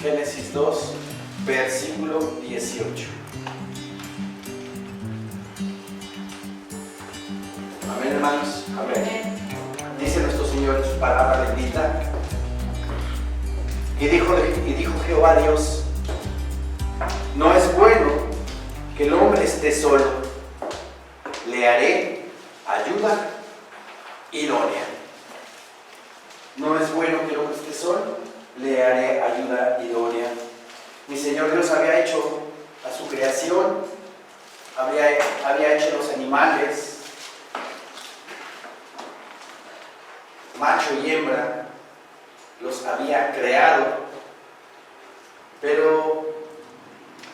Génesis 2, versículo 18. Amén, hermanos. Amén. Dice nuestro Señor en su palabra bendita. Y dijo Jehová Dios: no es bueno que el hombre esté solo, le haré ayuda idónea. No es bueno que el hombre esté solo, le haré ayuda idónea. Mi Señor Dios había hecho a su creación, había hecho los animales, macho y hembra, los había creado, pero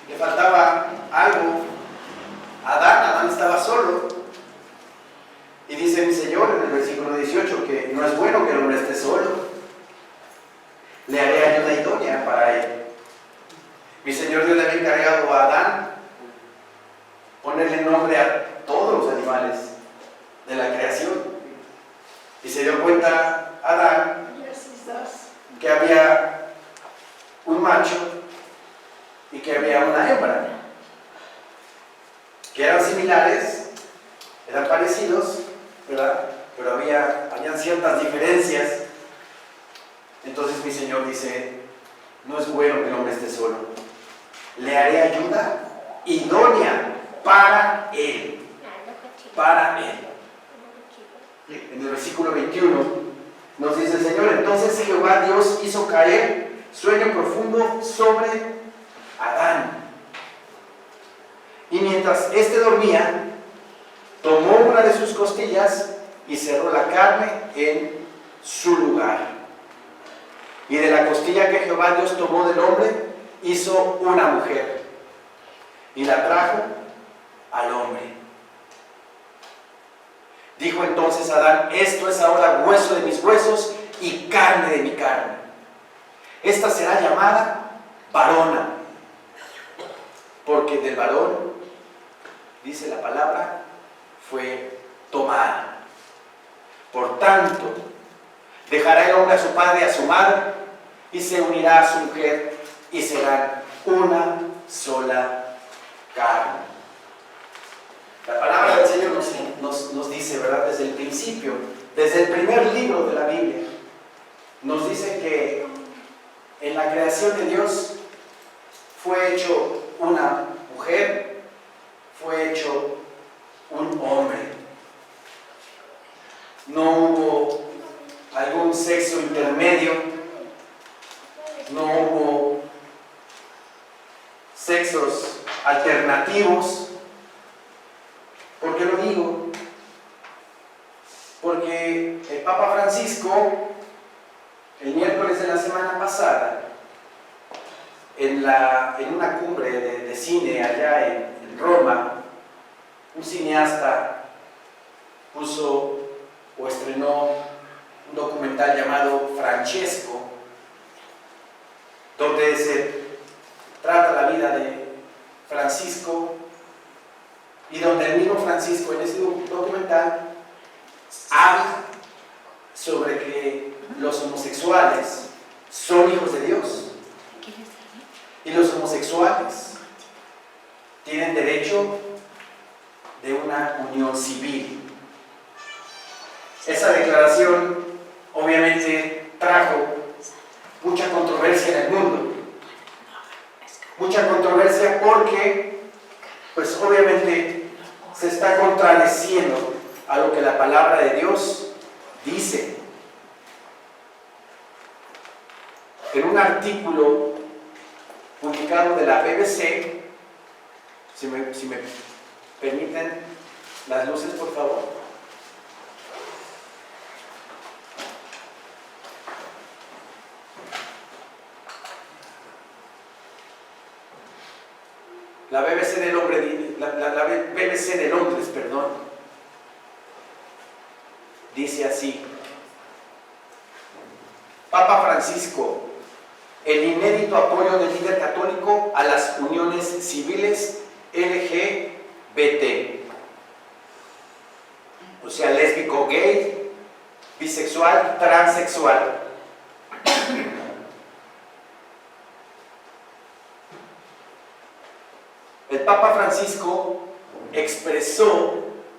le faltaba algo. Adán estaba solo. Y dice mi Señor en el versículo 18 que no es bueno que el hombre esté solo, le haré ayuda idónea para él. Mi Señor Dios le había encargado a Adán ponerle nombre a todos los animales de la creación. Y se dio cuenta Adán que había un macho y que había una hembra, que eran similares, eran parecidos, ¿verdad? Pero habían ciertas diferencias. Entonces mi Señor dice: no es bueno que el hombre esté solo, le haré ayuda idónea para él. Para él. En el versículo 21 nos dice el Señor: entonces Jehová Dios hizo caer sueño profundo sobre Adán. Y mientras éste dormía, tomó una de sus costillas y cerró la carne en su lugar. Y de la costilla que Jehová Dios tomó del hombre, hizo una mujer y la trajo al hombre. Dijo entonces Adán: esto es ahora hueso de mis huesos y carne de mi carne. Esta será llamada varona, porque del varón, dice la palabra, fue tomada. Por tanto, dejará el hombre a su padre y a su madre, y se unirá a su mujer, y serán una sola carne. La palabra del Señor nos dice, ¿verdad? Desde el principio, desde el primer libro de la Biblia, nos dice que en la creación de Dios fue hecho una mujer, fue hecho un hombre. No hubo algún sexo intermedio, no hubo sexos alternativos. ¿Por qué lo digo? Porque el Papa Francisco, el miércoles de la semana pasada, en una cumbre de cine allá en Roma, un cineasta puso o estrenó un documental llamado Francesco, donde se trata la vida de Francisco, y donde el mismo Francisco en ese documental habla sobre que los homosexuales son hijos de Dios, y los homosexuales tienen derecho de una unión civil. Esa declaración obviamente trajo mucha controversia en el mundo, mucha controversia porque pues obviamente se está contradiciendo a lo que la palabra de Dios dice. En un artículo publicado de la BBC, si me permiten las luces, por favor. La BBC de Londres, dice así: Papa Francisco, el inédito apoyo del líder católico a las uniones civiles LGBT, o sea, lésbico, gay, bisexual, transexual. el Papa Francisco expresó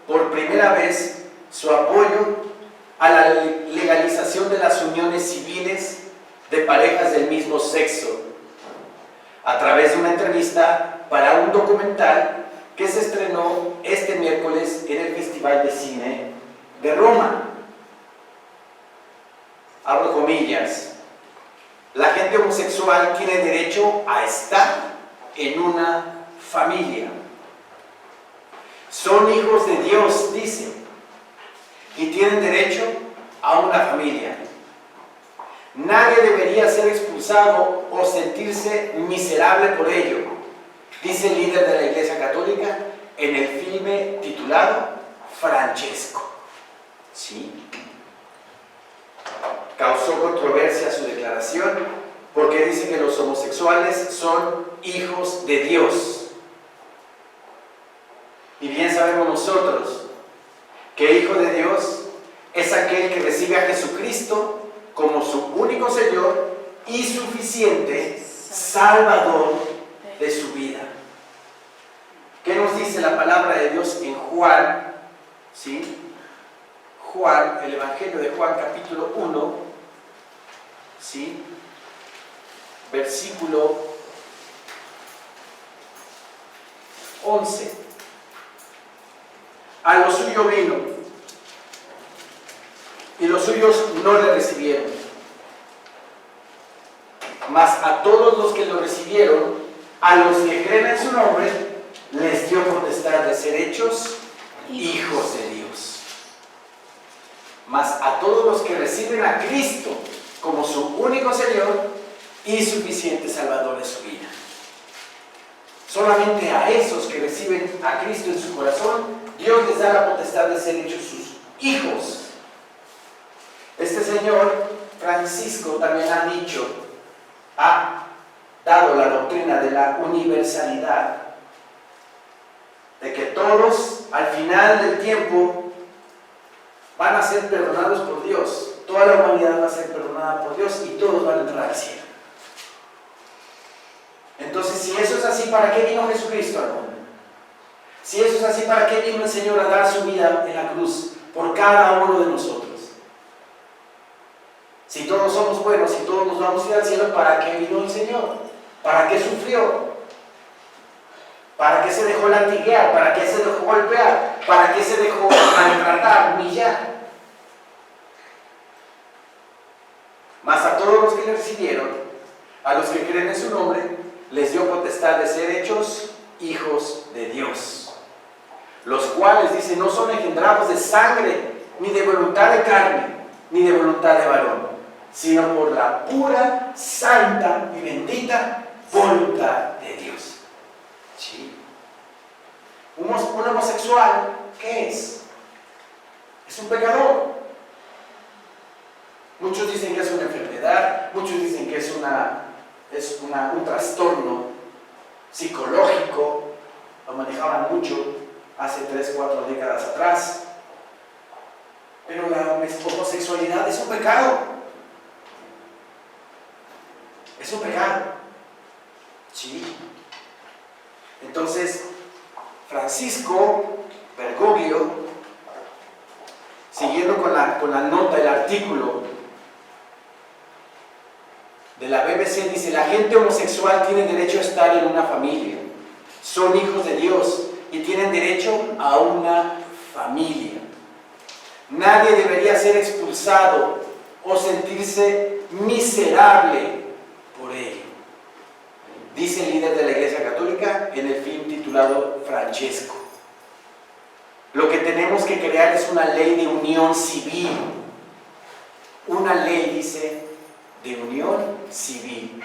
por primera vez su apoyo a la legalización de las uniones civiles de parejas del mismo sexo, a través de una entrevista para un documental que se estrenó este miércoles en el Festival de Cine de Roma. Abro comillas: la gente homosexual tiene derecho a estar en una familia. Son hijos de Dios, dice, y tienen derecho a una familia. Nadie debería ser expulsado o sentirse miserable por ello, dice el líder de la Iglesia Católica en el filme titulado Francesco. ¿Sí? Causó controversia su declaración porque dice que los homosexuales son hijos de Dios. Y bien sabemos nosotros que hijo de Dios es aquel que recibe a Jesucristo como su único Señor y suficiente Salvador de su vida. ¿Qué nos dice la palabra de Dios en Juan? ¿Sí? Juan, el Evangelio de Juan, capítulo 1, ¿sí? Versículo 11. A lo suyo vino, y los suyos no le recibieron. Mas a todos los que lo recibieron, a los que creen en su nombre, les dio potestad de ser hechos hijos de Dios. Mas a todos los que reciben a Cristo como su único Señor y suficiente Salvador de su vida. Solamente a esos que reciben a Cristo en su corazón, Dios les da la potestad de ser hechos sus hijos. Este señor Francisco también ha dado la doctrina de la universalidad, de que todos al final del tiempo van a ser perdonados por Dios. Toda la humanidad va a ser perdonada por Dios y todos van a entrar al cielo. Entonces, si eso es así, ¿para qué vino Jesucristo al mundo? Si eso es así, ¿para qué vino el Señor a dar su vida en la cruz por cada uno de nosotros? Si todos somos buenos, si todos nos vamos a ir al cielo, ¿para qué vino el Señor? ¿Para qué sufrió? ¿Para qué se dejó latiguear? ¿Para qué se dejó golpear? ¿Para qué se dejó maltratar, humillar? Mas a todos los que le recibieron, a los que creen en su nombre, les dio potestad de ser hechos hijos de Dios, los cuales, dice, no son engendrados de sangre, ni de voluntad de carne, ni de voluntad de varón, sino por la pura, santa y bendita voluntad de Dios. ¿Sí? Un homosexual, ¿qué es? Es un pecador. Muchos dicen que es una enfermedad, muchos dicen que es un trastorno psicológico. Lo manejaban mucho hace 3, 4 décadas atrás. Pero la homosexualidad es un pecado. Es un pecado. Sí. Entonces, Francisco Bergoglio, siguiendo con la nota, el artículo de la BBC, dice: la gente homosexual tiene derecho a estar en una familia. Son hijos de Dios y tienen derecho a una familia. Nadie debería ser expulsado o sentirse miserable por ello, dice el líder de la Iglesia Católica en el film titulado Francesco. Lo que tenemos que crear es una ley de unión civil. Una ley, dice, de unión civil.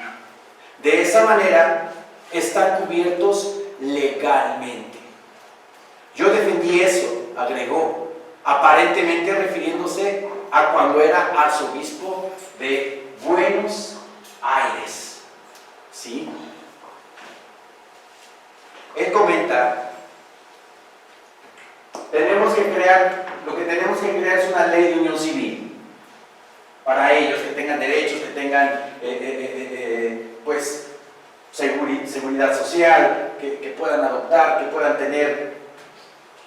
De esa manera están cubiertos legalmente. Yo defendí eso, agregó, aparentemente refiriéndose a cuando era arzobispo de Buenos Aires. ¿Sí? Él comenta: lo que tenemos que crear es una ley de unión civil para ellos, que tengan derechos, que tengan pues seguridad social, que puedan adoptar, que puedan tener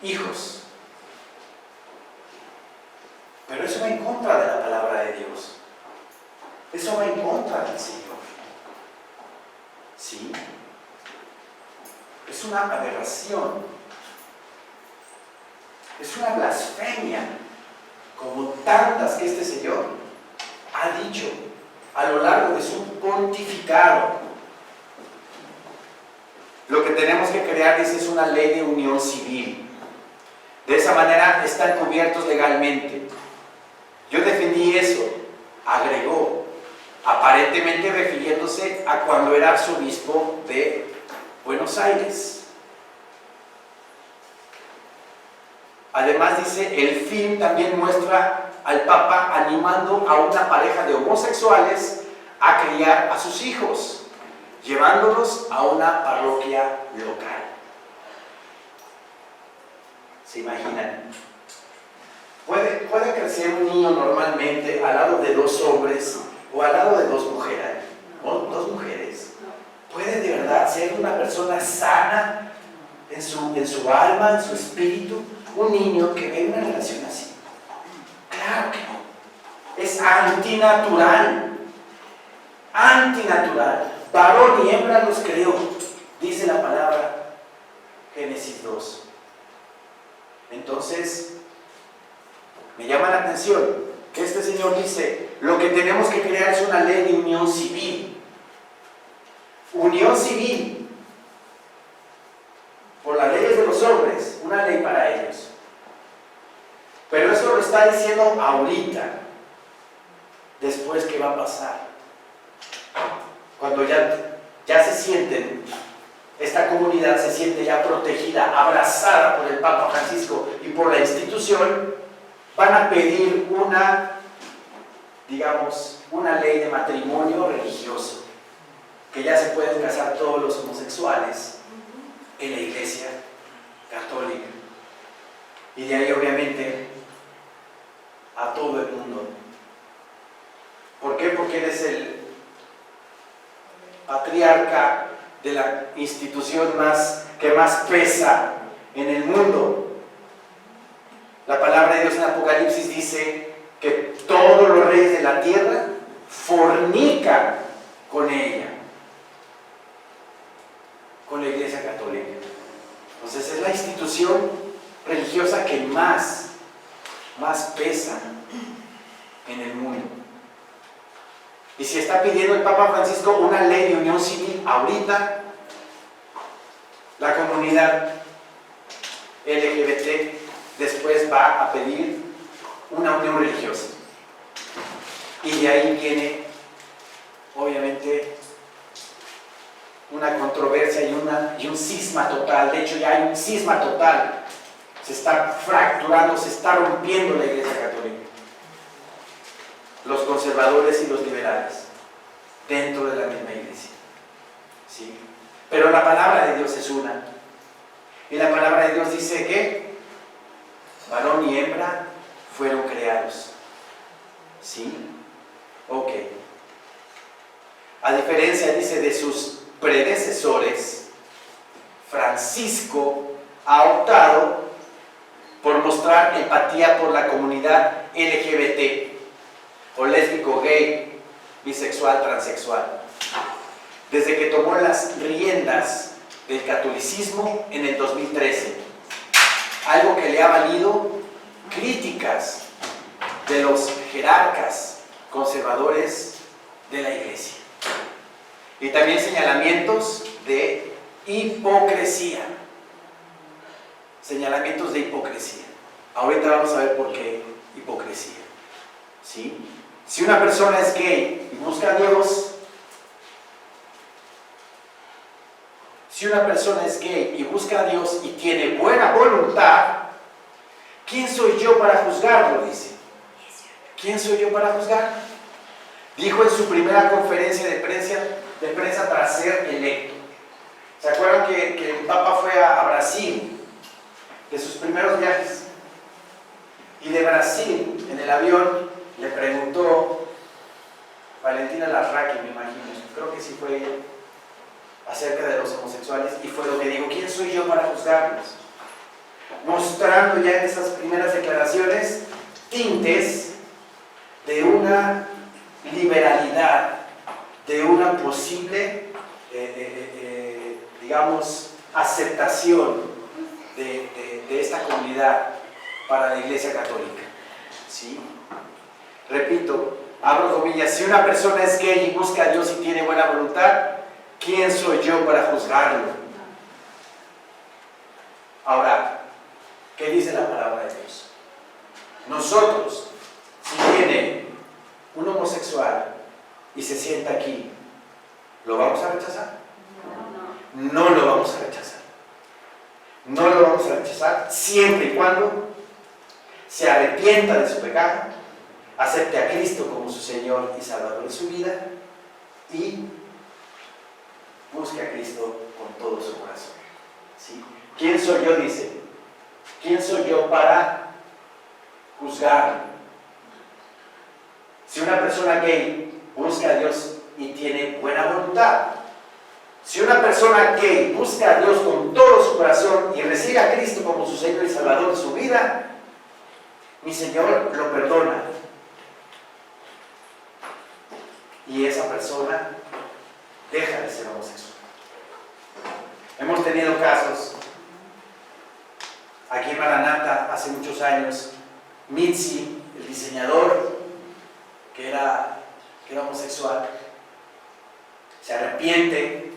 hijos. Pero eso va en contra de la palabra de Dios. Eso va en contra del Señor. ¿Sí? Es una aberración. Es una blasfemia, como tantas que este Señor ha dicho a lo largo de su pontificado. Lo que tenemos que crear, dice, es una ley de unión civil. De esa manera están cubiertos legalmente. Yo defendí eso, agregó, aparentemente refiriéndose a cuando era arzobispo de Buenos Aires. Además dice, el film también muestra al Papa animando a una pareja de homosexuales a criar a sus hijos, llevándolos a una parroquia local. ¿Se imaginan? ¿Puede crecer un niño normalmente al lado de dos hombres o al lado de dos mujeres? ¿No? Dos mujeres. ¿Puede de verdad ser una persona sana en su alma, en su espíritu? Un niño que ve una relación así. Claro que no. Es antinatural. Antinatural. Varón y hembra los creó, dice la palabra Génesis 2. Entonces, me llama la atención que este Señor dice, lo que tenemos que crear es una ley de unión civil. Unión civil. Por las leyes de los hombres, una ley para ellos. Pero eso lo está diciendo ahorita. Después, ¿qué va a pasar? Cuando ya se sienten, esta comunidad se siente ya protegida, abrazada por el Papa Francisco y por la institución, van a pedir una ley de matrimonio religioso, que ya se pueden casar todos los homosexuales en la Iglesia Católica. Y de ahí obviamente a todo el mundo. ¿Por qué? Porque eres el patriarca de la institución que más pesa en el mundo. La palabra de Dios en Apocalipsis dice que todos los reyes de la tierra fornican con ella, con la Iglesia Católica. Entonces es la institución religiosa que más pesa en el mundo. Y si está pidiendo el Papa Francisco una ley de unión civil ahorita, la comunidad LGBT después va a pedir una unión religiosa. Y de ahí viene, obviamente, una controversia y un cisma total. De hecho, ya hay un cisma total. Se está fracturando, se está rompiendo la Iglesia Católica. Los conservadores y los liberales dentro de la misma iglesia. ¿Sí? Pero la palabra de Dios es una. Y la palabra de Dios dice que varón y hembra fueron creados. ¿Sí? Ok. A diferencia, dice, de sus predecesores, Francisco ha optado por mostrar empatía por la comunidad LGBT, o lésbico, gay, bisexual, transexual, desde que tomó las riendas del catolicismo en el 2013, algo que le ha valido críticas de los jerarcas conservadores de la Iglesia y también señalamientos de hipocresía. Señalamientos de hipocresía. Ahorita vamos a ver por qué hipocresía. ¿Sí? Si una persona es gay y busca a Dios, si una persona es gay y busca a Dios y tiene buena voluntad, ¿quién soy yo para juzgarlo? Dice. ¿Quién soy yo para juzgar? Dijo en su primera conferencia de prensa tras ser electo. ¿Se acuerdan que el Papa fue a Brasil, de sus primeros viajes? Y de Brasil, en el avión, le preguntó Valentina Larraqui, me imagino, creo que sí fue acerca de los homosexuales y fue lo que dijo: ¿quién soy yo para juzgarlos? Mostrando ya en esas primeras declaraciones tintes de una liberalidad, de una posible, digamos, aceptación de esta comunidad para la Iglesia Católica. ¿Sí? Repito, abro comillas: si una persona es gay y busca a Dios y tiene buena voluntad, ¿quién soy yo para juzgarlo? Ahora, ¿qué dice la palabra de Dios? Nosotros, si viene un homosexual y se sienta aquí, ¿lo vamos a rechazar? No lo vamos a rechazar. No lo vamos a rechazar siempre y cuando se arrepienta de su pecado, acepte a Cristo como su Señor y Salvador de su vida y busque a Cristo con todo su corazón. ¿Sí? ¿Quién soy yo? Dice. ¿Quién soy yo para juzgar? Si una persona gay busca a Dios y tiene buena voluntad, si una persona gay busca a Dios con todo su corazón y recibe a Cristo como su Señor y Salvador de su vida, mi Señor lo perdona. Y esa persona deja de ser homosexual. Hemos tenido casos aquí en Maranatha hace muchos años. Mitzi, el diseñador, que era homosexual, se arrepiente.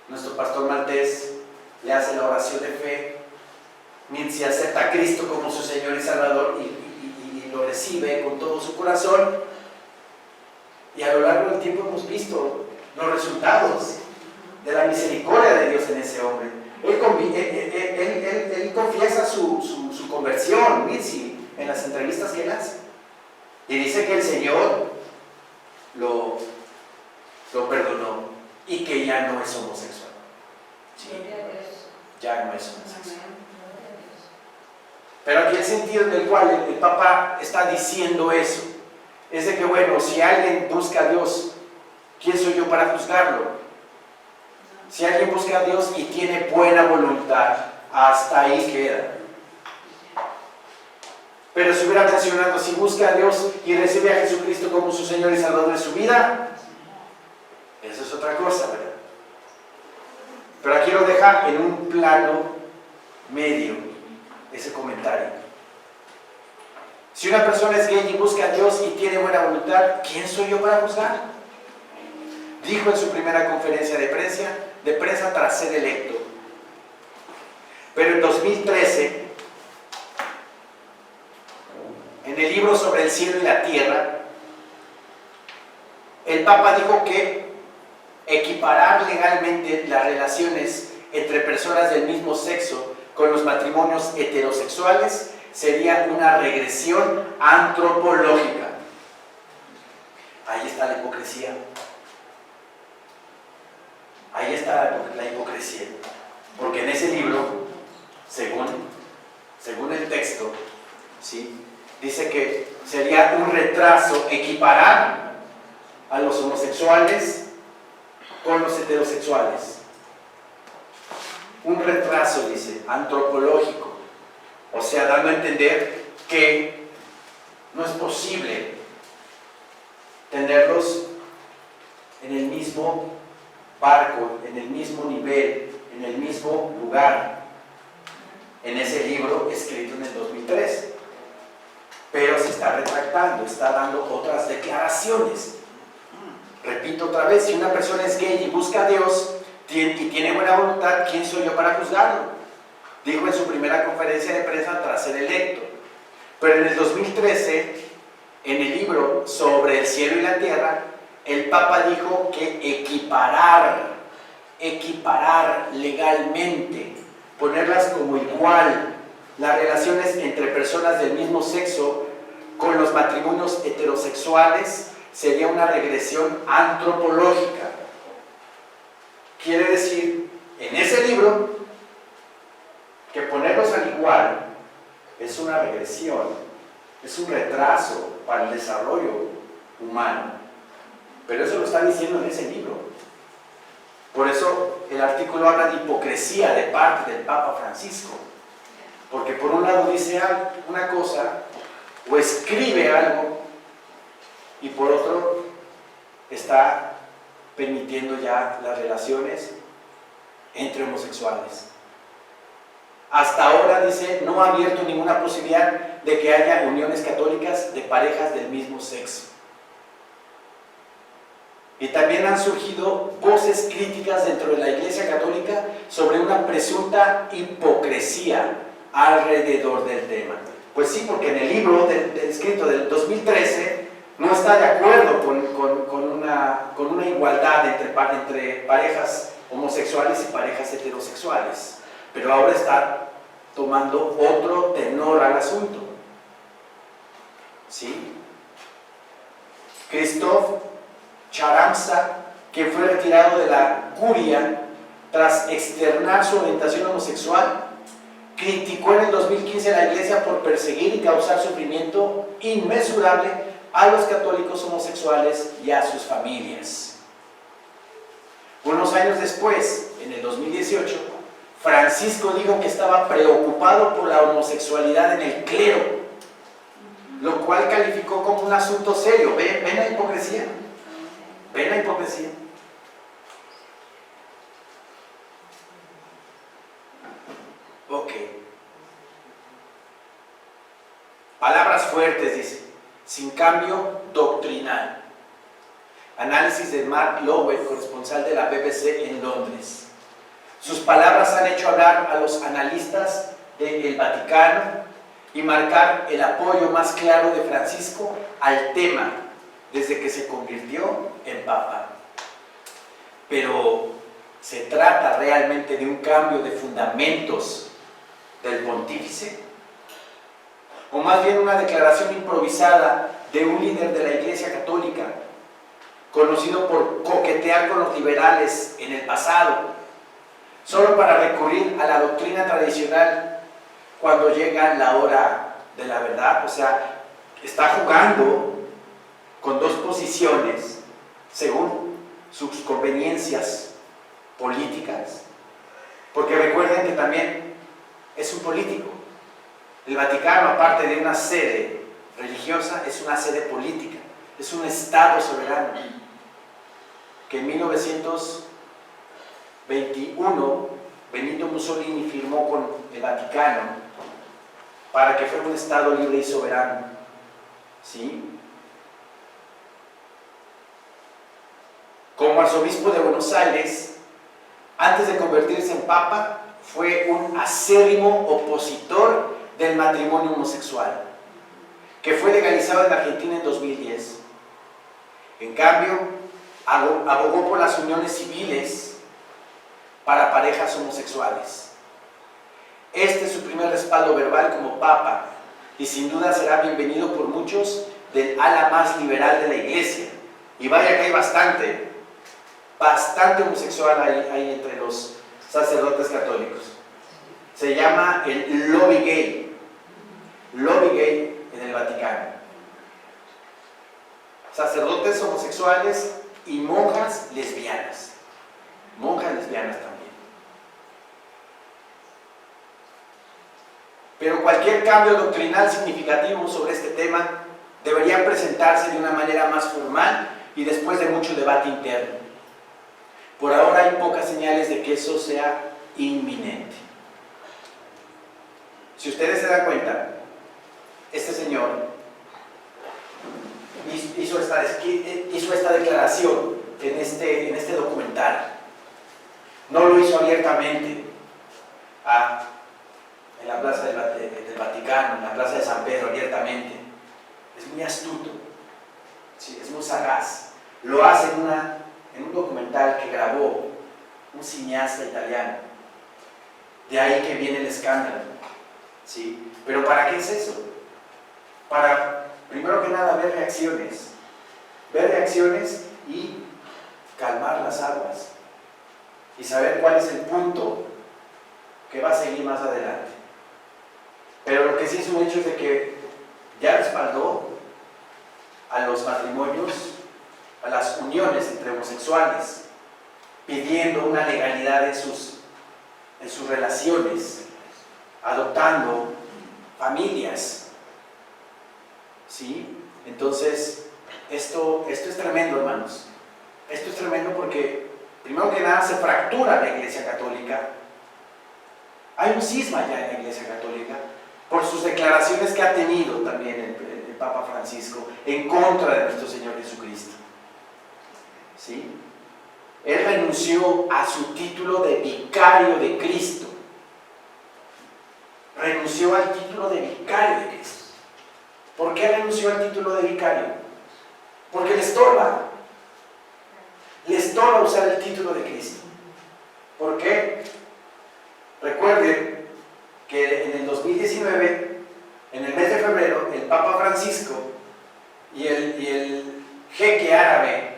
Nuestro pastor Maltés le hace la oración de fe. Mitzi acepta a Cristo como su Señor y Salvador y lo recibe con todo su corazón. Y a lo largo del tiempo hemos visto los resultados de la misericordia de Dios en ese hombre. Él confiesa su conversión, Mitzi, en las entrevistas que él hace. Y dice que el Señor lo perdonó y que ya no es homosexual. Sí, ya no es homosexual. Pero aquí el sentido en el cual el Papa está diciendo eso es de que, bueno, si alguien busca a Dios, ¿quién soy yo para juzgarlo? Si alguien busca a Dios y tiene buena voluntad, hasta ahí queda. Pero si hubiera mencionado, si busca a Dios y recibe a Jesucristo como su Señor y Salvador de su vida, eso es otra cosa, ¿verdad? Pero aquí lo deja en un plano medio, ese comentario. Si una persona es gay y busca a Dios y tiene buena voluntad, ¿quién soy yo para juzgar? Dijo en su primera conferencia de prensa tras ser electo. Pero en 2013, en el libro sobre el cielo y la tierra, el Papa dijo que equiparar legalmente las relaciones entre personas del mismo sexo con los matrimonios heterosexuales sería una regresión antropológica. Ahí está la hipocresía. Ahí está la hipocresía. Porque en ese libro, según el texto, ¿sí?, dice que sería un retraso equiparar a los homosexuales con los heterosexuales. Un retraso, dice, antropológico. O sea, dando a entender que no es posible tenerlos en el mismo barco, en el mismo nivel, en el mismo lugar. En ese libro escrito en el 2003. Pero se está retractando, está dando otras declaraciones. Repito otra vez, si una persona es gay y busca a Dios y tiene buena voluntad, ¿quién soy yo para juzgarlo? Dijo en su primera conferencia de prensa tras ser electo. Pero en el 2013, en el libro sobre el cielo y la tierra, el Papa dijo que equiparar legalmente, ponerlas como igual, las relaciones entre personas del mismo sexo con los matrimonios heterosexuales sería una regresión antropológica. Quiere decir, en ese libro, que ponerlos al igual es una regresión, es un retraso para el desarrollo humano. Pero eso lo está diciendo en ese libro. Por eso el artículo habla de hipocresía de parte del Papa Francisco. Porque por un lado dice una cosa o escribe algo y por otro está permitiendo ya las relaciones entre homosexuales. Hasta ahora, dice, no ha abierto ninguna posibilidad de que haya uniones católicas de parejas del mismo sexo. Y también han surgido voces críticas dentro de la Iglesia Católica sobre una presunta hipocresía alrededor del tema. Pues sí, porque en el libro escrito del 2013 no está de acuerdo con una igualdad entre parejas homosexuales y parejas heterosexuales, pero ahora está tomando otro tenor al asunto. ¿Sí? Christophe Charamsa, que fue retirado de la curia tras externar su orientación homosexual, criticó en el 2015 a la Iglesia por perseguir y causar sufrimiento inmesurable a los católicos homosexuales y a sus familias. Unos años después, en el 2018, Francisco dijo que estaba preocupado por la homosexualidad en el clero, lo cual calificó como un asunto serio. ¿Ven la hipocresía? ¿Ven la hipocresía? Ok. Palabras fuertes, dice. Sin cambio doctrinal. Análisis de Mark Lowell, corresponsal de la BBC en Londres. Sus palabras han hecho hablar a los analistas del Vaticano y marcar el apoyo más claro de Francisco al tema desde que se convirtió en Papa. Pero, ¿se trata realmente de un cambio de fundamentos del pontífice? ¿O más bien una declaración improvisada de un líder de la Iglesia Católica, conocido por coquetear con los liberales en el pasado, solo para recurrir a la doctrina tradicional cuando llega la hora de la verdad? O sea, está jugando con dos posiciones según sus conveniencias políticas, porque recuerden que también es un político. El Vaticano, aparte de una sede religiosa, es una sede política, es un Estado soberano que en 1921 Benito Mussolini firmó con el Vaticano para que fuera un Estado libre y soberano. ¿Sí? Como arzobispo de Buenos Aires, antes de convertirse en Papa, fue un acérrimo opositor del matrimonio homosexual, que fue legalizado en Argentina en 2010. En cambio, abogó por las uniones civiles para parejas homosexuales. Este es su primer respaldo verbal como Papa, y sin duda será bienvenido por muchos del ala más liberal de la Iglesia. Y vaya que hay bastante homosexual ahí entre los sacerdotes católicos. Se llama el lobby gay en el Vaticano. Sacerdotes homosexuales y monjas lesbianas también. Pero cualquier cambio doctrinal significativo sobre este tema debería presentarse de una manera más formal y después de mucho debate interno. Por ahora hay pocas señales de que eso sea inminente. Si ustedes se dan cuenta, este señor hizo esta declaración en este documental. No lo hizo abiertamente en la plaza del Vaticano, en la plaza de San Pedro, abiertamente. Es muy astuto, sí, es muy sagaz. Lo hace en un documental que grabó un cineasta italiano. De ahí que viene el escándalo, ¿sí? Pero ¿para qué es eso? Para, primero que nada, ver reacciones y calmar las aguas y saber cuál es el punto que va a seguir más adelante. Pero lo que sí es un hecho es de que ya respaldó a los matrimonios, a las uniones entre homosexuales, pidiendo una legalidad en sus relaciones, adoptando familias, ¿sí? Entonces, esto es tremendo, hermanos. Esto es tremendo porque, primero que nada, se fractura la Iglesia Católica. Hay un cisma ya en la Iglesia Católica por sus declaraciones que ha tenido también el Papa Francisco en contra de nuestro Señor Jesucristo. ¿Sí? Él renunció a su título de vicario de Cristo. Renunció al título de vicario de Cristo. ¿Por qué renunció al título de vicario? Porque le estorba. Le estorba usar el título de Cristo. ¿Por qué? Recuerden que en el 2019, en el mes de febrero, el Papa Francisco y el jeque árabe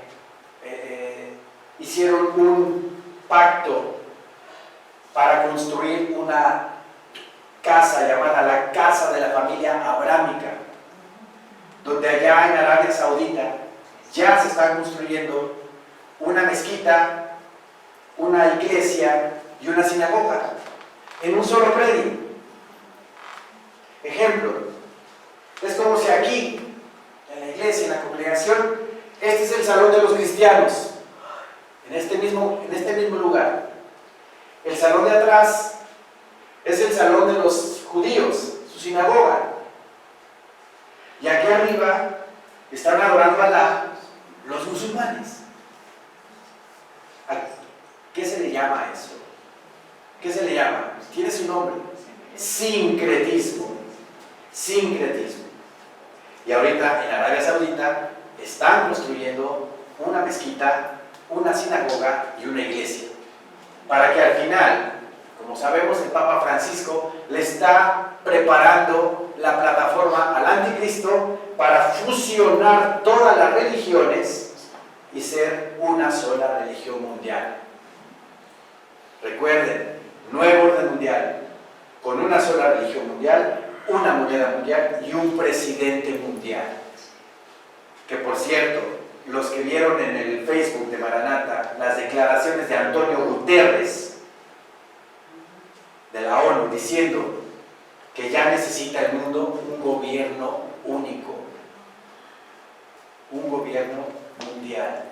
hicieron un pacto para construir una casa llamada la Casa de la Familia Abrámica, donde allá en Arabia Saudita ya se está construyendo una mezquita, una iglesia y una sinagoga en un solo predio. Ejemplo, es como si aquí, en la iglesia, en la congregación, este es el salón de los cristianos, en este mismo lugar. El salón de atrás es el salón de los judíos, su sinagoga. Y aquí arriba están adorando a Alá los musulmanes. ¿Qué se le llama a eso? ¿Qué se le llama? Tiene su nombre. Sincretismo. Sincretismo. Y ahorita en Arabia Saudita están construyendo una mezquita, una sinagoga y una iglesia. Para que al final, como sabemos, el Papa Francisco le está preparando la plataforma al anticristo para fusionar todas las religiones y ser una sola religión mundial. Recuerden, nuevo orden mundial, con una sola religión mundial, una moneda mundial y un presidente mundial. Que por cierto, los que vieron en el Facebook de Maranata las declaraciones de Antonio Guterres de la ONU diciendo que ya necesita el mundo un gobierno único, un gobierno mundial.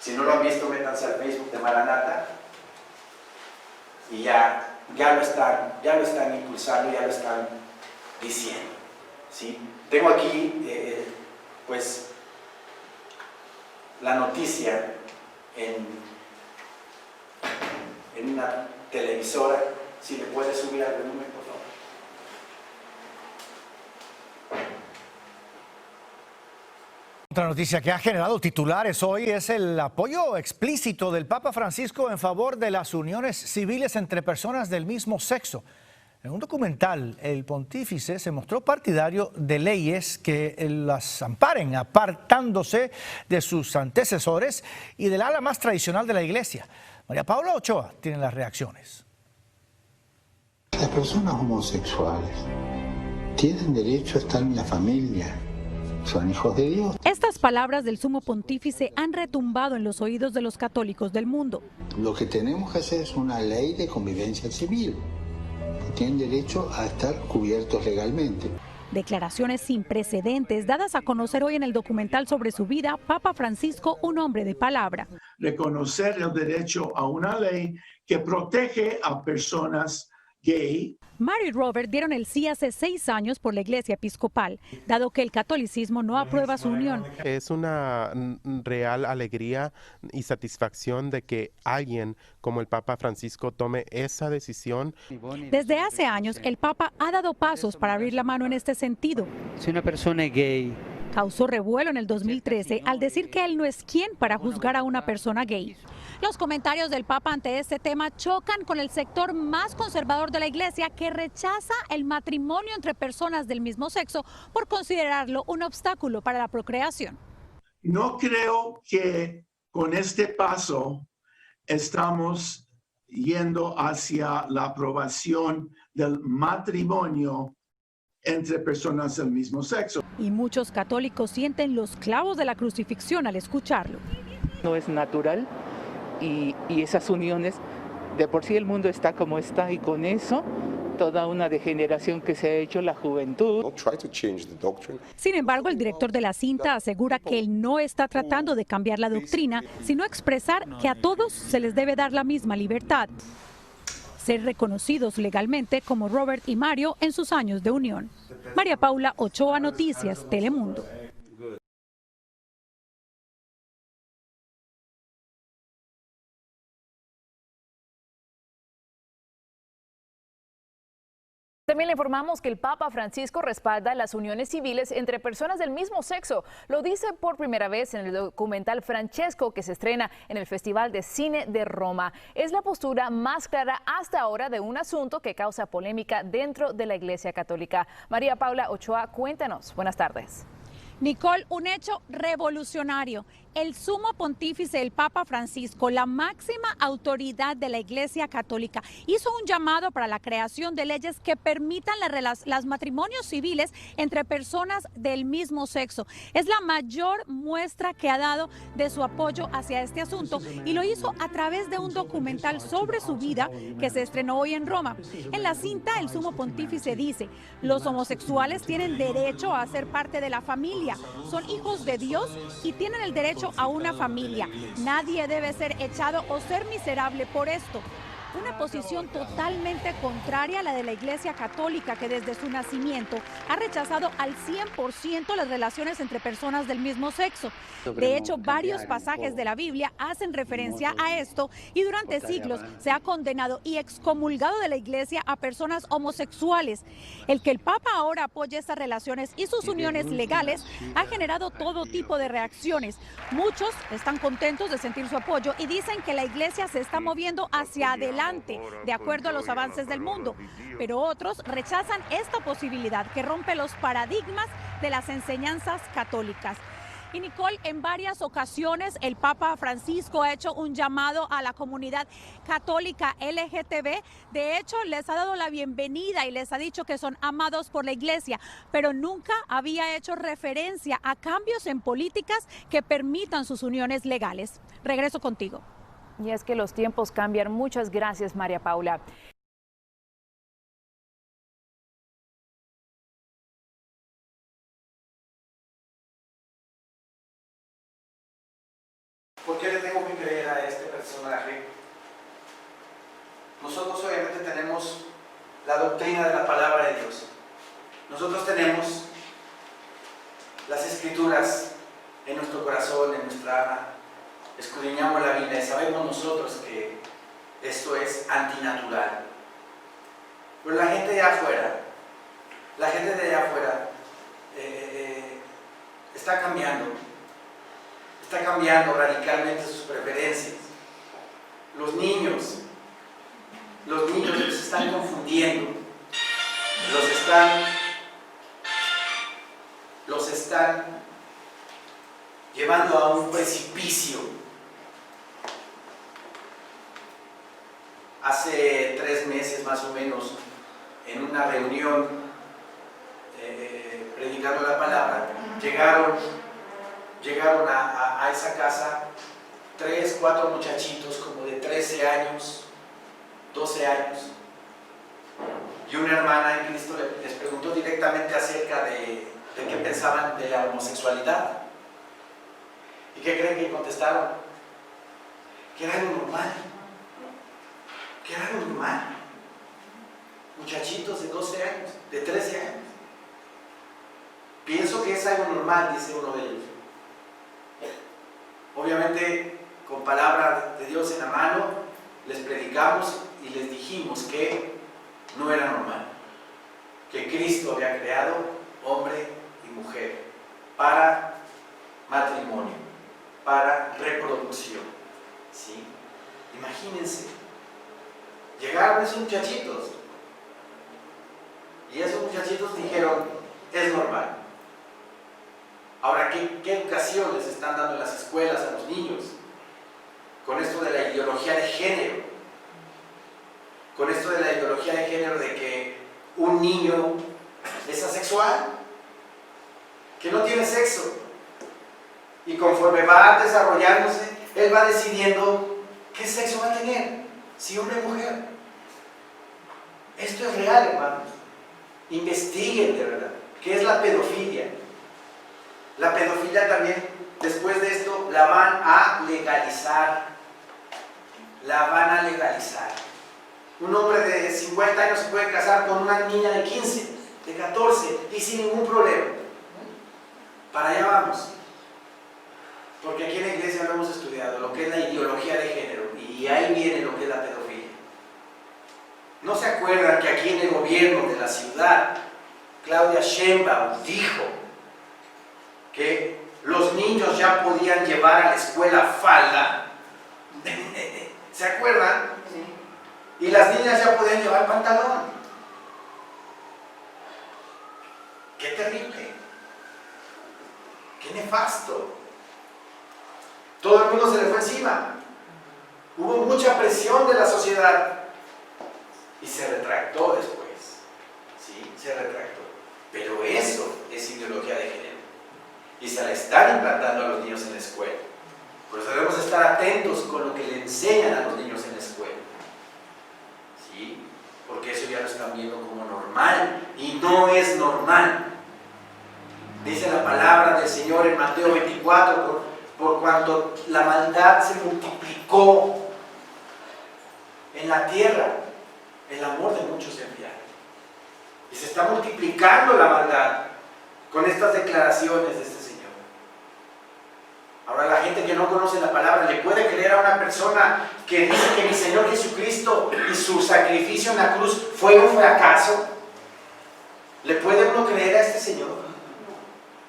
Si no lo han visto, métanse al Facebook de Maranata y ya lo están impulsando, ya lo están diciendo, ¿sí? Tengo aquí pues la noticia en una televisora. Si le puede subir al volumen, por favor. Otra noticia que ha generado titulares hoy es el apoyo explícito del Papa Francisco en favor de las uniones civiles entre personas del mismo sexo. En un documental, el pontífice se mostró partidario de leyes que las amparen, apartándose de sus antecesores y del ala más tradicional de la Iglesia. María Paula Ochoa tiene las reacciones. Las personas homosexuales tienen derecho a estar en la familia. Son hijos de Dios. Estas palabras del sumo pontífice han retumbado en los oídos de los católicos del mundo. Lo que tenemos que hacer es una ley de convivencia civil. Tienen derecho a estar cubiertos legalmente. Declaraciones sin precedentes dadas a conocer hoy en el documental sobre su vida, Papa Francisco, un hombre de palabra. Reconocer el derecho a una ley que protege a personas gay. Mary y Robert dieron el sí hace 6 años por la Iglesia Episcopal, dado que el catolicismo no aprueba su unión. Es una real alegría y satisfacción de que alguien como el Papa Francisco tome esa decisión. Desde hace años, el Papa ha dado pasos para abrir la mano en este sentido. Si una persona es gay, causó revuelo en el 2013 al decir que él no es quien para juzgar a una persona gay. Los comentarios del Papa ante este tema chocan con el sector más conservador de la Iglesia, que rechaza el matrimonio entre personas del mismo sexo por considerarlo un obstáculo para la procreación. No creo que con este paso estamos yendo hacia la aprobación del matrimonio entre personas del mismo sexo. Y muchos católicos sienten los clavos de la crucifixión al escucharlo. No es natural y esas uniones, de por sí el mundo está como está y con eso toda una degeneración que se ha hecho la juventud. Sin embargo, el director de la cinta asegura que él no está tratando de cambiar la doctrina, sino expresar que a todos se les debe dar la misma libertad, ser reconocidos legalmente como Robert y Mario en sus años de unión. María Paula Ochoa, Noticias, Telemundo. También le informamos que el Papa Francisco respalda las uniones civiles entre personas del mismo sexo. Lo dice por primera vez en el documental Francesco, que se estrena en el Festival de Cine de Roma. Es la postura más clara hasta ahora de un asunto que causa polémica dentro de la Iglesia Católica. María Paula Ochoa, cuéntanos. Buenas tardes. Nicole, un hecho revolucionario. El sumo pontífice, el Papa Francisco, la máxima autoridad de la Iglesia Católica, hizo un llamado para la creación de leyes que permitan los matrimonios civiles entre personas del mismo sexo. Es la mayor muestra que ha dado de su apoyo hacia este asunto y lo hizo a través de un documental sobre su vida que se estrenó hoy en Roma. En la cinta, el sumo pontífice dice: los homosexuales tienen derecho a ser parte de la familia, son hijos de Dios y tienen el derecho a una familia. Nadie debe ser echado o ser miserable por esto. Una posición totalmente contraria a la de la Iglesia Católica, que desde su nacimiento ha rechazado al 100% las relaciones entre personas del mismo sexo. De hecho, varios pasajes de la Biblia hacen referencia a esto y durante siglos se ha condenado y excomulgado de la Iglesia a personas homosexuales. El que el Papa ahora apoye estas relaciones y sus uniones legales ha generado todo tipo de reacciones. Muchos están contentos de sentir su apoyo y dicen que la Iglesia se está moviendo hacia adelante de acuerdo a los avances del mundo, pero otros rechazan esta posibilidad que rompe los paradigmas de las enseñanzas católicas. Y Nicole, en varias ocasiones el Papa Francisco ha hecho un llamado a la comunidad católica LGTB. De hecho, les ha dado la bienvenida y les ha dicho que son amados por la Iglesia, pero nunca había hecho referencia a cambios en políticas que permitan sus uniones legales. Regreso contigo. Y es que los tiempos cambian. Muchas gracias, María Paula. ¿Por qué le tengo que creer a este personaje? Nosotros obviamente tenemos la doctrina de la palabra de Dios. Nosotros tenemos las escrituras en nuestro corazón, en nuestra alma. Escudriñamos la Biblia y sabemos nosotros que esto es antinatural. Pero la gente de afuera, está cambiando radicalmente sus preferencias. Los niños se están confundiendo, los están llevando a un precipicio. Hace 3 meses más o menos, en una reunión predicando la palabra, llegaron a esa casa 3, 4 muchachitos como de 13 años, 12 años, y una hermana en Cristo les preguntó directamente acerca de qué pensaban de la homosexualidad. ¿Y qué creen que contestaron? Que era algo normal. Que era algo normal. Muchachitos de 12 años, de 13 años. Pienso que es algo normal, dice uno de ellos. Obviamente, con palabra de Dios en la mano, les predicamos y les dijimos que no era normal. Que Cristo había creado hombre y mujer para matrimonio, para reproducción. ¿Sí? Imagínense. Llegaron esos muchachitos y esos muchachitos dijeron: es normal. Ahora, ¿qué educación les están dando en las escuelas a los niños? Con esto de la ideología de género. Con esto de la ideología de género de que un niño es asexual, que no tiene sexo. Y conforme va desarrollándose, él va decidiendo qué sexo va a tener, si hombre o mujer. Esto es real, hermanos. Investiguen de verdad. ¿Qué es la pedofilia? La pedofilia también, después de esto, la van a legalizar. La van a legalizar. Un hombre de 50 años se puede casar con una niña de 15, de 14 y sin ningún problema. Para allá vamos. Porque aquí en la iglesia lo hemos estudiado, lo que es la ideología de género, y ahí viene lo que es la pedofilia. ¿No se acuerdan que aquí en el gobierno de la ciudad, Claudia Sheinbaum dijo que los niños ya podían llevar a la escuela falda? ¿Se acuerdan? Sí. Y las niñas ya podían llevar pantalón. ¡Qué terrible! ¡Qué nefasto! Todo el mundo se le fue encima. Hubo mucha presión de la sociedad y se retractó después. Sí, se retractó. Pero eso es ideología de género. Y se la están implantando a los niños en la escuela. Por eso debemos estar atentos con lo que le enseñan a los niños en la escuela. ¿Sí? Porque eso ya lo están viendo como normal. Y no es normal. Dice la palabra del Señor en Mateo 24, por cuanto la maldad se multiplicó en la tierra, el amor de muchos se enfriará. Y se está multiplicando la maldad con estas declaraciones de este Señor. Ahora la gente que no conoce la palabra, ¿le puede creer a una persona que dice que mi Señor Jesucristo y su sacrificio en la cruz fue un fracaso? ¿Le puede uno creer a este Señor?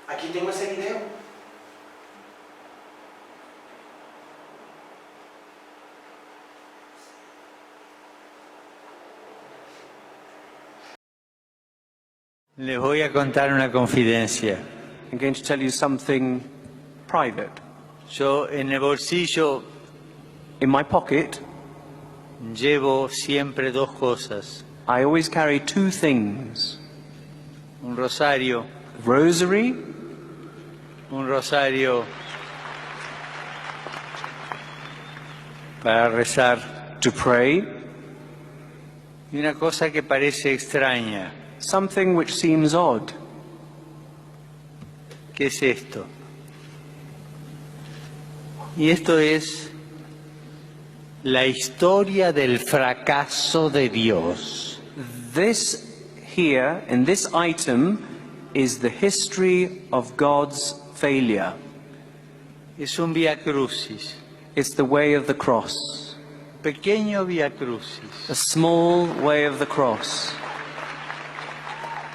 Aquí tengo ese video. Les voy a contar una confidencia. I'm going to tell you something private. Yo en el bolsillo In my pocket, llevo siempre dos cosas. I always carry two things. Un rosario, Rosary, un rosario para rezar to pray, y una cosa que parece extraña. something which seems odd. ¿Qué es esto? Y esto es la historia del fracaso de Dios. This here, in this item, is the history of God's failure. Es un vía crucis, It's the way of the cross, pequeño vía crucis. a small way of the cross.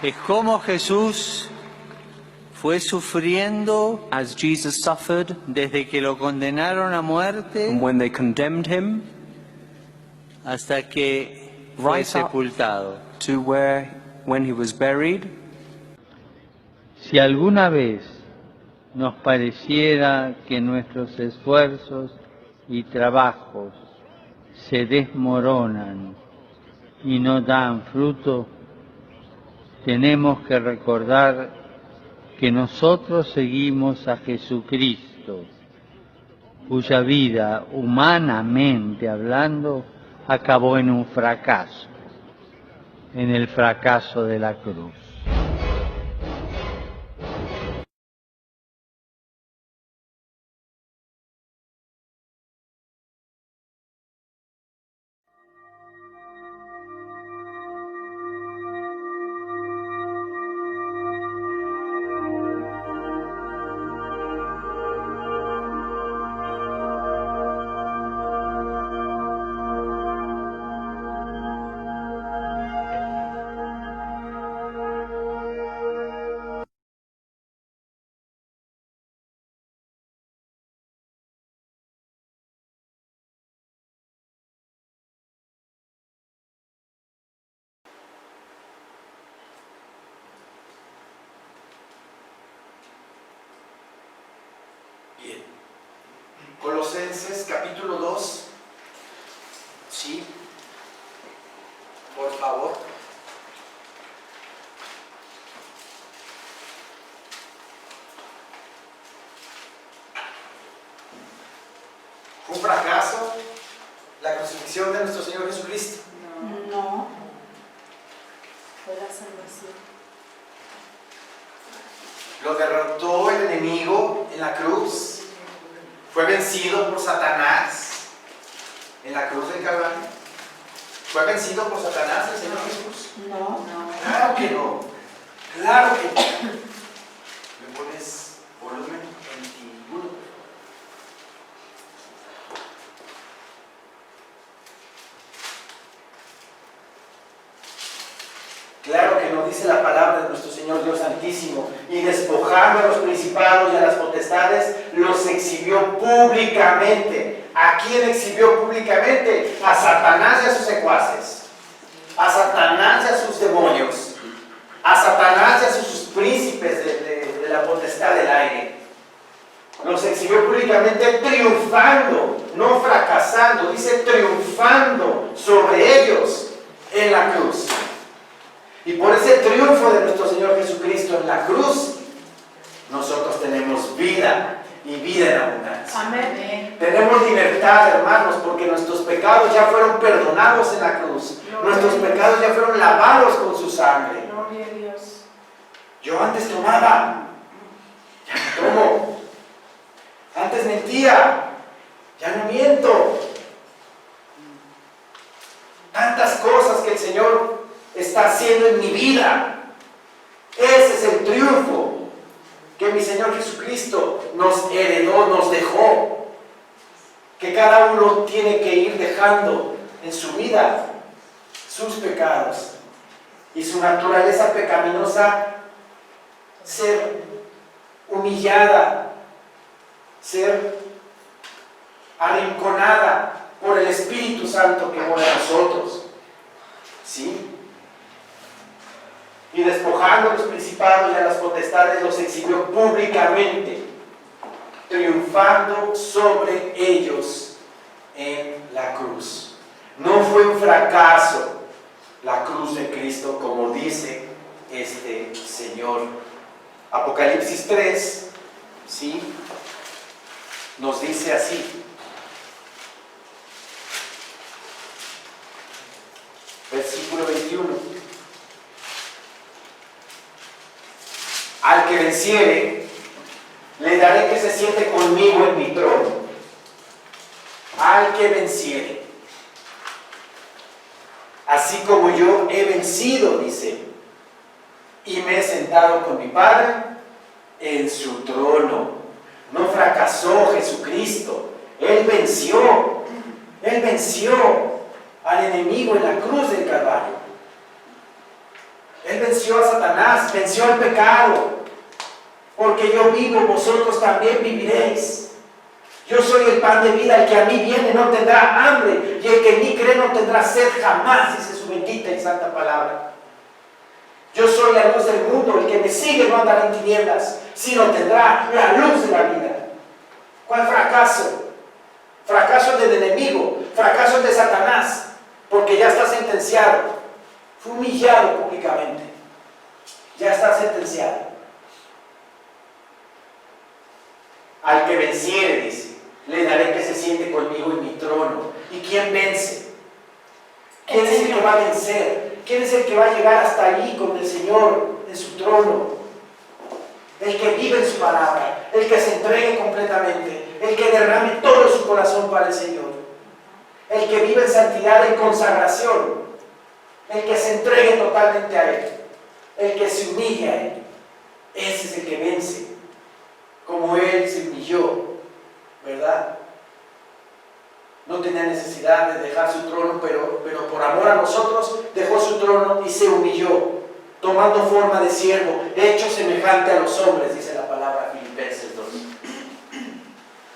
Es como Jesús fue sufriendo As Jesus suffered, desde que lo condenaron a muerte and when they condemned him, hasta que fue Right up. sepultado. to when he was buried. Si alguna vez nos pareciera que nuestros esfuerzos y trabajos se desmoronan y no dan fruto, tenemos que recordar que nosotros seguimos a Jesucristo, cuya vida, humanamente hablando, acabó en un fracaso, en el fracaso de la cruz. Bien. Colosenses capítulo 2. Sí. Por favor. fracaso la crucifixión de nuestro Señor Jesucristo? No. Fue la salvación. Lo derrotó el enemigo en la cruz. Fue vencido por Satanás en la cruz del Calvario. ¿Fue vencido por Satanás el Señor Jesús? No. Claro que no. Claro que no. ¿Me pones volumen 21? Claro que no, dice la palabra de nuestro Señor Dios Santísimo. Y despojando a los principados y a las potestades, los exhibió públicamente. ¿A quién exhibió públicamente? A Satanás y a sus secuaces. A Satanás y a sus demonios. A Satanás y a sus príncipes de la potestad del aire. Los exhibió públicamente triunfando, no fracasando. Dice triunfando sobre ellos en la cruz. Y por ese triunfo de nuestro Señor Jesucristo en la cruz, nosotros tenemos vida y vida en abundancia. Amén. Tenemos libertad, hermanos, porque nuestros pecados ya fueron perdonados en la cruz. Nuestros pecados ya fueron lavados con su sangre. Gloria a Dios. Yo antes tomaba, ya no tomo. Antes mentía, ya no miento. Tantas cosas que el Señor está haciendo en mi vida. Ese es el triunfo que mi Señor Jesucristo nos heredó, nos dejó. Que cada uno tiene que ir dejando en su vida sus pecados y su naturaleza pecaminosa, ser humillada, ser arrinconada por el Espíritu Santo que mora en nosotros. ¿Sí? Y despojando a los principados y a las potestades, los exhibió públicamente, triunfando sobre ellos en la cruz. No fue un fracaso la cruz de Cristo, como dice este Señor. Apocalipsis 3, ¿sí?, nos dice así. Versículo 21. Al que venciere, le daré que se siente conmigo en mi trono. Al que venciere. Así como yo he vencido, dice, y me he sentado con mi Padre en su trono. No fracasó Jesucristo. Él venció. Él venció al enemigo en la cruz del Calvario. Él venció a Satanás, venció al pecado. Porque yo vivo, vosotros también viviréis. Yo soy el pan de vida, el que a mí viene no tendrá hambre, y el que en mí cree no tendrá sed jamás, dice su bendita y santa palabra. Yo soy la luz del mundo, el que me sigue no andará en tinieblas, sino tendrá la luz de la vida. ¿Cuál fracaso? Fracaso del enemigo, fracaso de Satanás, porque ya está sentenciado. Fue humillado públicamente. Ya está sentenciado. Al que venciere, dice, le daré que se siente conmigo en mi trono. ¿Y quién vence? ¿Quién es el que va a vencer? ¿Quién es el que va a llegar hasta allí con el Señor en su trono? El que vive en su palabra, el que se entregue completamente, el que derrame todo su corazón para el Señor, el que vive en santidad, en consagración, el que se entregue totalmente a Él, el que se humille a Él. Ese es el que vence, como Él se humilló, ¿verdad? No tenía necesidad de dejar su trono, pero por amor a nosotros dejó su trono y se humilló, tomando forma de siervo, hecho semejante a los hombres, dice la palabra Filipenses 2.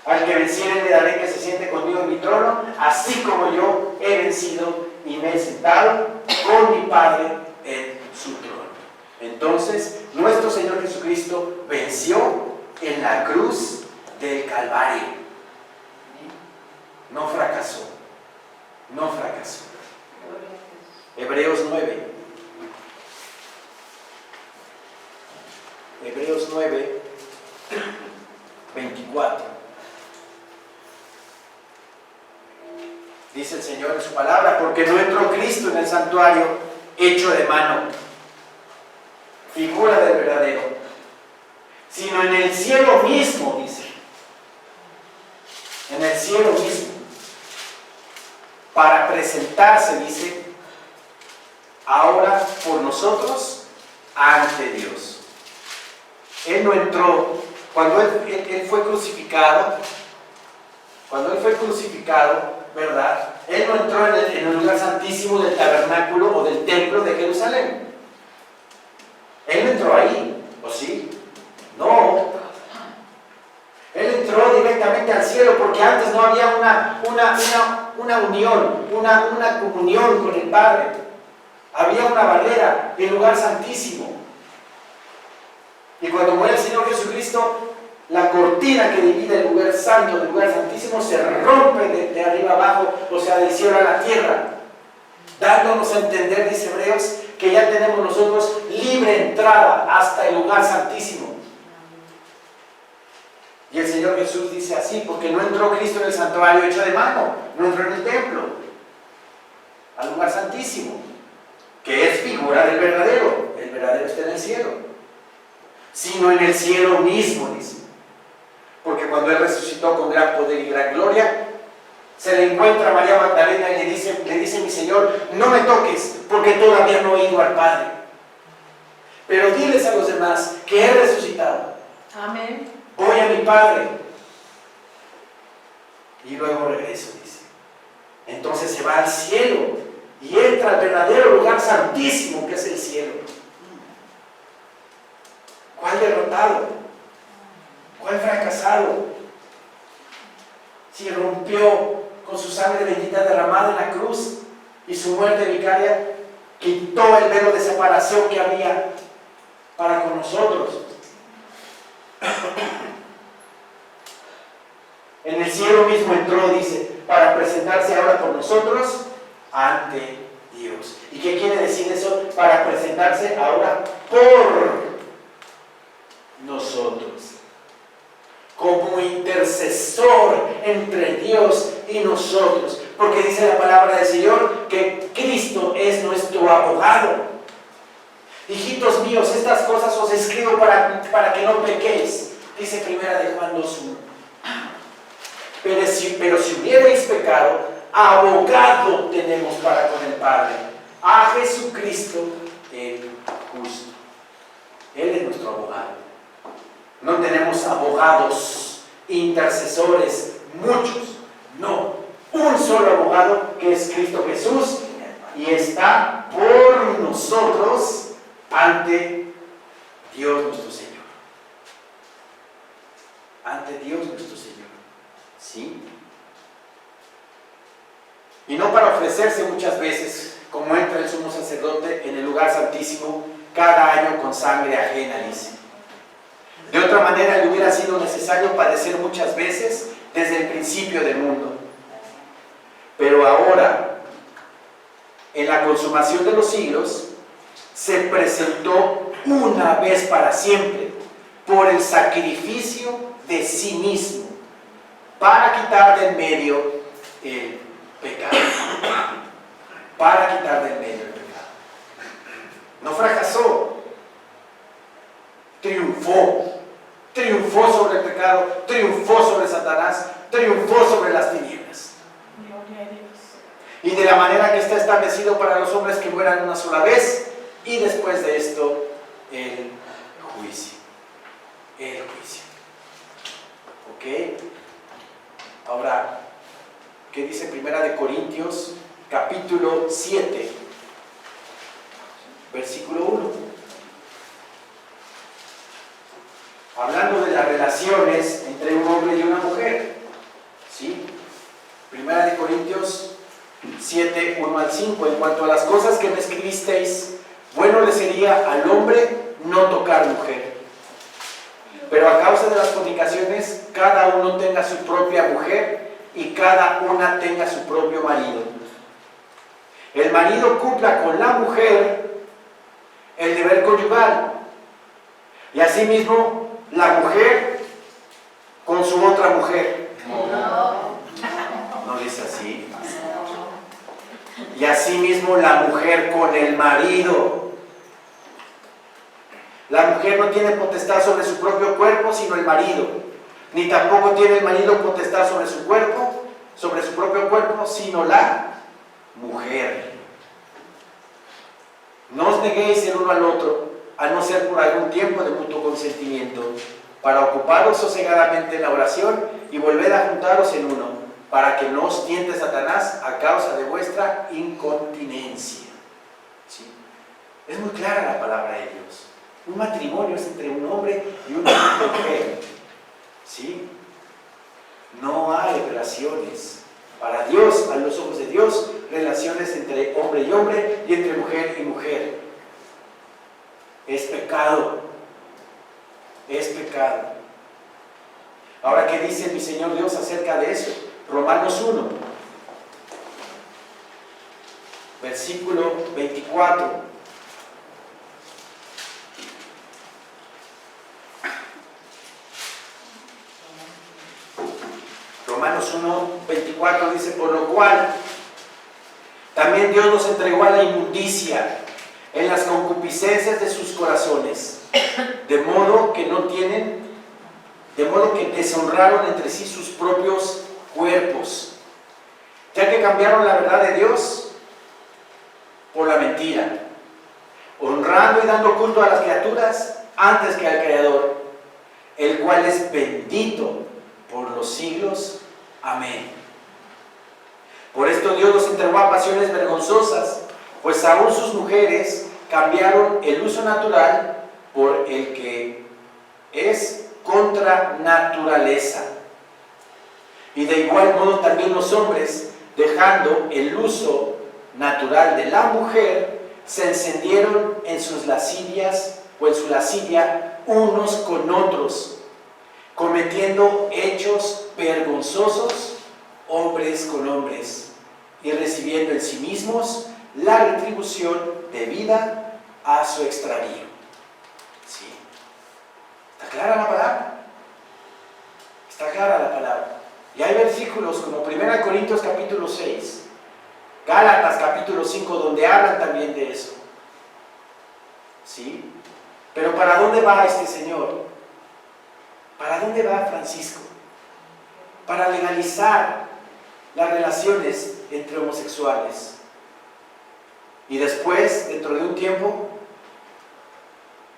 Al que venciere le daré que se siente conmigo en mi trono, así como yo he vencido y me he sentado con mi Padre en su trono. Entonces, nuestro Señor Jesucristo venció en la cruz del Calvario. No fracasó. No fracasó. Hebreos 9. Hebreos 9, 24. dice el Señor en su palabra, porque no entró Cristo en el santuario hecho de mano, figura del verdadero, sino en el cielo mismo, dice. En el cielo mismo. Para presentarse, dice, ahora por nosotros ante Dios. Él no entró, cuando él fue crucificado, ¿verdad? Él no entró en el lugar santísimo del tabernáculo o del templo de Jerusalén. Él no entró ahí, ¿o sí? No. Él entró directamente al cielo porque antes no había una unión, una comunión con el Padre. Había una barrera, el lugar santísimo. Y cuando muere el Señor Jesucristo, la cortina que divide el lugar santo del lugar santísimo se rompe de arriba abajo, o sea, del cielo a la tierra, dándonos a entender, dice Hebreos, que ya tenemos nosotros libre entrada hasta el lugar santísimo. Y el Señor Jesús dice así, porque no entró Cristo en el santuario hecho de mano, no entró en el templo, al lugar santísimo, que es figura del verdadero. El verdadero está en el cielo, sino en el cielo mismo, dice. Porque cuando Él resucitó con gran poder y gran gloria, se le encuentra a María Magdalena y le dice mi Señor, no me toques, porque todavía no he ido al Padre. Pero diles a los demás que he resucitado. Amén. Voy a mi Padre. Y luego regreso, dice. Entonces se va al cielo y entra al verdadero lugar santísimo que es el cielo. ¿Cuál derrotado? ¿Cuál fracasado? Si rompió con su sangre bendita derramada en la cruz y su muerte vicaria, quitó el velo de separación que había para con nosotros. En el cielo mismo entró, dice, para presentarse ahora por nosotros ante Dios. ¿Y qué quiere decir eso? Para presentarse ahora por nosotros, como intercesor entre Dios y nosotros, porque dice la palabra del Señor que Cristo es nuestro abogado. Hijitos míos, estas cosas os escribo para que no pequéis, dice primera de Juan 2:1. Pero si hubierais pecado, abogado tenemos para con el Padre, a Jesucristo el justo. Él es nuestro abogado. No tenemos abogados, intercesores, muchos. No, un solo abogado que es Cristo Jesús y está por nosotros ante Dios nuestro Señor. Ante Dios nuestro Señor. ¿Sí? Y no para ofrecerse muchas veces, como entra el sumo sacerdote en el lugar santísimo cada año con sangre ajena, dice. De otra manera le hubiera sido necesario padecer muchas veces desde el principio del mundo. Pero ahora, en la consumación de los siglos, se presentó una vez para siempre por el sacrificio de sí mismo para quitar del medio el pecado. Para quitar del medio el pecado. No fracasó, triunfó. Triunfó sobre el pecado, triunfó sobre Satanás, triunfó sobre las tinieblas. Gloria a Dios. Y de la manera que está establecido para los hombres que mueran una sola vez, y después de esto, el juicio. El juicio. ¿Ok? Ahora, ¿qué dice Primera de Corintios, capítulo 7, versículo 1? Hablando de las relaciones entre un hombre y una mujer. ¿Sí? Primera de Corintios 7, 1 al 5. En cuanto a las cosas que me escribisteis, bueno le sería al hombre no tocar mujer. Pero a causa de las fornicaciones, cada uno tenga su propia mujer y cada una tenga su propio marido. El marido cumpla con la mujer el deber conyugal. Y asimismo, la mujer con su otra mujer. No dice así. Y asimismo la mujer con el marido. La mujer no tiene potestad sobre su propio cuerpo, sino el marido. Ni tampoco tiene el marido potestad sobre su cuerpo, sobre su propio cuerpo, sino la mujer. No os neguéis el uno al otro, a no ser por algún tiempo de mutuo consentimiento, para ocuparos sosegadamente en la oración y volver a juntaros en uno, para que no os tiente Satanás a causa de vuestra incontinencia. ¿Sí? Es muy clara la palabra de Dios. Un matrimonio es entre un hombre y una mujer. ¿Sí? No hay relaciones. Para Dios, a los ojos de Dios, relaciones entre hombre y hombre y entre mujer y mujer. Es pecado. Es pecado. Ahora, ¿qué dice mi Señor Dios acerca de eso? Romanos 1, versículo 24. Romanos 1, 24 dice: por lo cual también Dios nos entregó a la inmundicia en las concupiscencias de sus corazones, de modo que deshonraron entre sí sus propios cuerpos, ya que cambiaron la verdad de Dios por la mentira, honrando y dando culto a las criaturas antes que al Creador, el cual es bendito por los siglos. Amén. Por esto Dios los entregó a pasiones vergonzosas, pues aún sus mujeres cambiaron el uso natural por el que es contra naturaleza. Y de igual modo también los hombres, dejando el uso natural de la mujer, se encendieron en sus lascivias o en su lascivia unos con otros, cometiendo hechos vergonzosos hombres con hombres, y recibiendo en sí mismos la retribución debida a su extravío. ¿Sí? ¿Está clara la palabra? Está clara la palabra. Y hay versículos como 1 Corintios capítulo 6, Gálatas capítulo 5, donde hablan también de eso. ¿Sí? Pero ¿para dónde va este señor? ¿Para dónde va Francisco? Para legalizar las relaciones entre homosexuales. Y después, dentro de un tiempo,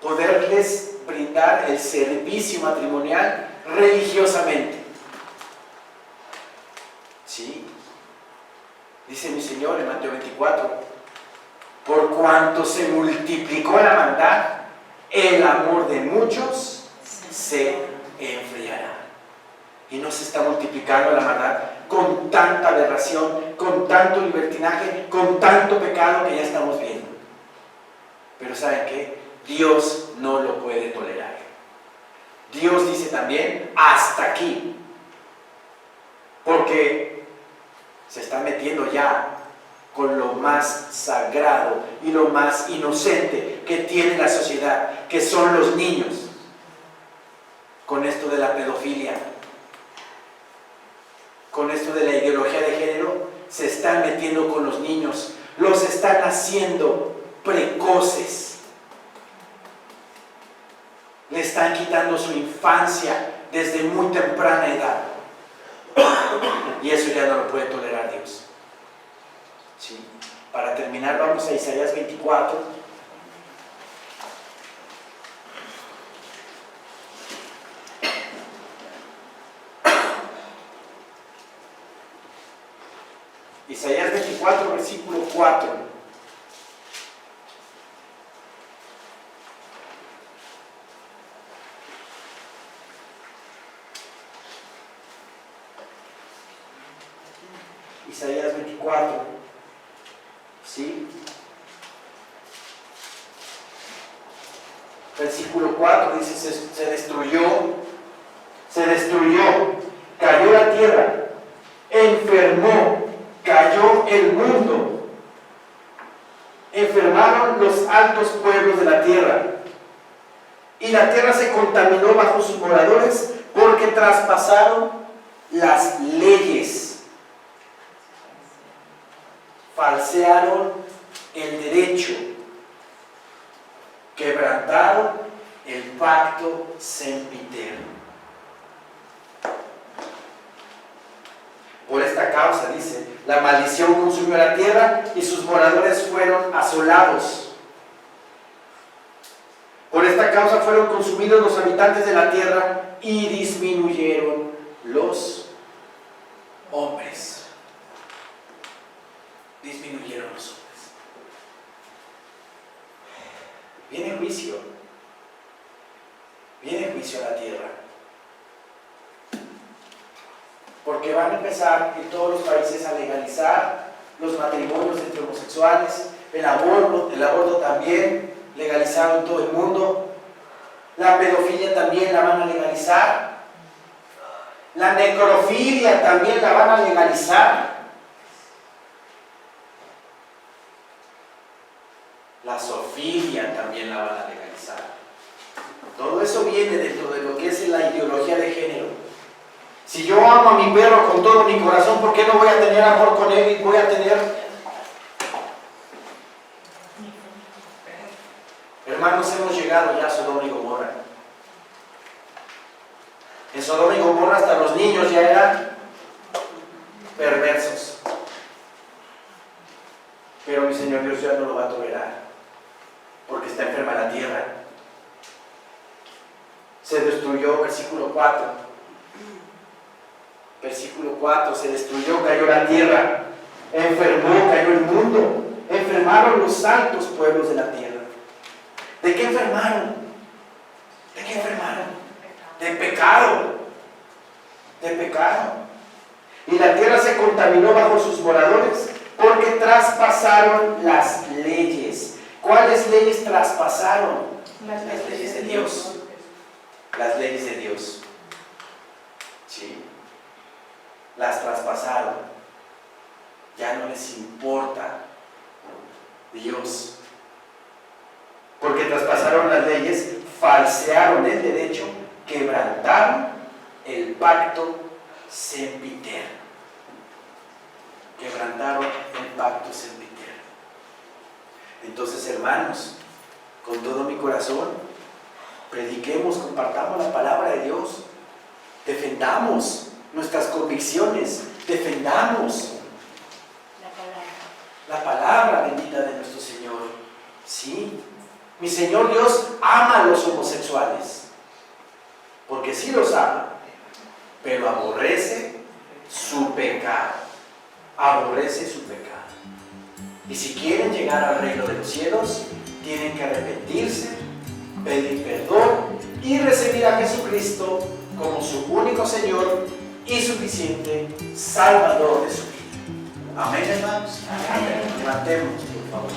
poderles brindar el servicio matrimonial religiosamente. ¿Sí? Dice mi Señor en Mateo 24: por cuanto se multiplicó la maldad, el amor de muchos se enfriará. Y no se está multiplicando la maldad con tanta aberración, con tanto libertinaje, con tanto pecado que ya estamos viendo. Pero ¿saben qué? Dios no lo puede tolerar. Dios dice también: hasta aquí. Porque se está metiendo ya con lo más sagrado y lo más inocente que tiene la sociedad, que son los niños, con esto de la pedofilia, con esto de la ideología de género. Se están metiendo con los niños, los están haciendo precoces, le están quitando su infancia desde muy temprana edad, y eso ya no lo puede tolerar Dios. ¿Sí? Para terminar, vamos a Isaías 24. Isaías 24, versículo 4. Isaías 24. ¿Sí? Versículo 4 dice: se destruyó, cayó la tierra, enfermó, cayó el mundo, enfermaron los altos pueblos de la tierra, y la tierra se contaminó bajo sus moradores, porque traspasaron las leyes. falsearon el derecho, quebrantaron el pacto sempiterno. Por esta causa, dice, la maldición consumió la tierra y sus moradores fueron asolados. Por esta causa fueron consumidos los habitantes de la tierra y disminuyeron los hombres. Disminuyeron los hombres. Viene juicio. Viene juicio a la tierra. Porque van a empezar en todos los países a legalizar los matrimonios entre homosexuales, el aborto también legalizado en todo el mundo, la pedofilia también la van a legalizar, la necrofilia también la van a legalizar, la zoofilia también la van a legalizar. Todo eso viene dentro de lo que es la ideología de género. Si yo amo a mi perro con todo mi corazón, ¿por qué no voy a tener amor con él y voy a tener... Hermanos, hemos llegado ya a Sodoma y Gomorra. En Sodoma y Gomorra hasta los niños ya eran perversos. Pero mi Señor Dios ya no lo va a tolerar, porque está enferma la tierra. Se destruyó, versículo 4. Versículo 4, se destruyó, cayó la tierra, enfermó, cayó el mundo, enfermaron los altos pueblos de la tierra. ¿De qué enfermaron? ¿De qué enfermaron? De pecado. De pecado. Y la tierra se contaminó bajo sus moradores porque traspasaron las leyes. ¿Cuáles leyes traspasaron? Las leyes de Dios. Las leyes de Dios. ¿Sí? Las traspasaron. Ya no les importa Dios. Porque traspasaron las leyes, falsearon el derecho, quebrantaron el pacto sempiterno. Quebrantaron el pacto sempiterno. Entonces, hermanos, con todo mi corazón, prediquemos, compartamos la palabra de Dios, defendamos nuestras convicciones, defendamos la palabra bendita de nuestro Señor. Sí, mi Señor Dios ama a los homosexuales, porque sí los ama, pero aborrece su pecado. Aborrece su pecado. Y si quieren llegar al reino de los cielos, tienen que arrepentirse, pedir perdón y recibir a Jesucristo como su único Señor y suficiente Salvador de su vida. Amén, hermanos. Amén. Levantemos, por favor.